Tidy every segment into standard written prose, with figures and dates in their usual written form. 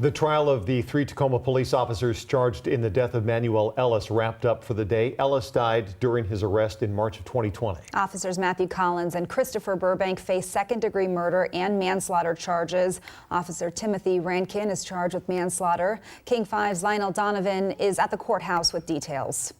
The trial of the 3 Tacoma police officers charged in the death of Manuel-Ellis wrapped up for the day. Ellis died during his arrest in March of 2020. Officers Matthew Collins and Christopher Burbank face second-degree murder and manslaughter charges. Officer Timothy Rankine is charged with manslaughter. King 5's Lionel Donovan is at the courthouse with details.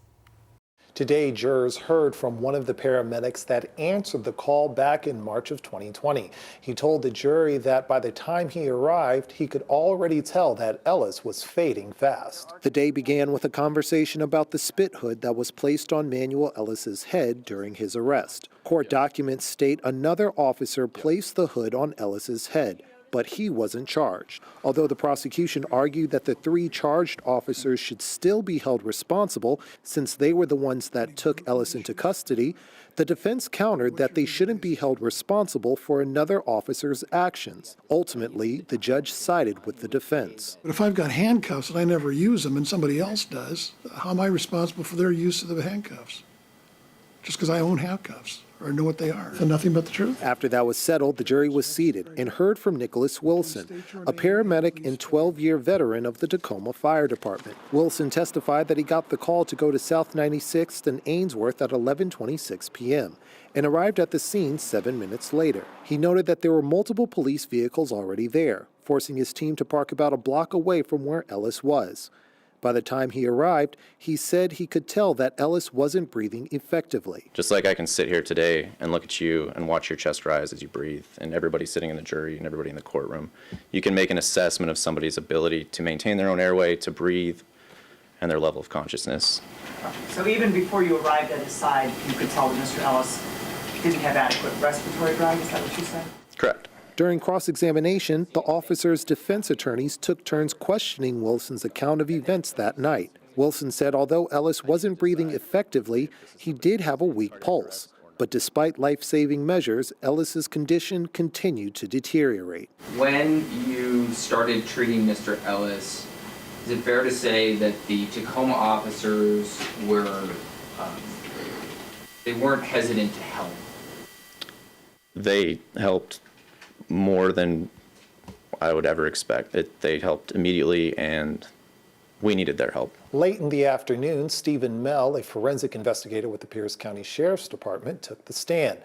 Today, jurors heard from one of the paramedics that answered the call back in March of 2020. He told the jury that by the time he arrived, he could already tell that Ellis was fading fast. The day began with a conversation about the spit hood that was placed on Manuel-Ellis's head during his arrest. Court documents state another officer placed the hood on Ellis's head, but he wasn't charged. Although the prosecution argued that the 3 charged officers should still be held responsible since they were the ones that took Ellis into custody, the defense countered that they shouldn't be held responsible for another officer's actions. Ultimately, the judge sided with the defense. But if I've got handcuffs and I never use them and somebody else does, how am I responsible for their use of the handcuffs? Just because I own handcuffs or know what they are. So nothing but the truth. After that was settled, the jury was seated and heard from Nicholas Wilson, a paramedic and 12-year veteran of the Tacoma Fire Department. Wilson testified that he got the call to go to South 96th and Ainsworth at 11:26 p.m. and arrived at the scene 7 minutes later. He noted that there were multiple police vehicles already there, forcing his team to park about a block away from where Ellis was. By the time he arrived, he said he could tell that Ellis wasn't breathing effectively. Just like I can sit here today and look at you and watch your chest rise as you breathe, and everybody sitting in the jury and everybody in the courtroom, you can make an assessment of somebody's ability to maintain their own airway, to breathe, and their level of consciousness. So even before you arrived at his side, you could tell that Mr. Ellis didn't have adequate respiratory drag, is that what you said? Correct. During cross-examination, the officers' defense attorneys took turns questioning Wilson's account of events that night. Wilson said although Ellis wasn't breathing effectively, he did have a weak pulse. But despite life-saving measures, Ellis's condition continued to deteriorate. When you started treating Mr. Ellis, is it fair to say that the Tacoma officers were, they weren't hesitant to help? They helped more than I would ever expect. They helped immediately, and we needed their help. Late in the afternoon, Stephen Mell, a forensic investigator with the Pierce County Sheriff's Department, took the stand.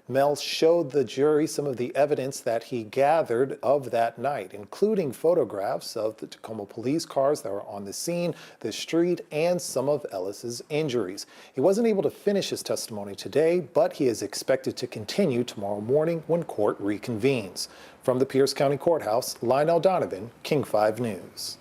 Mell showed the jury some of the evidence that he gathered of that night, including photographs of the Tacoma police cars that were on the scene, the street, and some of Ellis's injuries. He wasn't able to finish his testimony today, but he is expected to continue tomorrow morning when court reconvenes. From the Pierce County Courthouse, Lionel Donovan, King 5 News.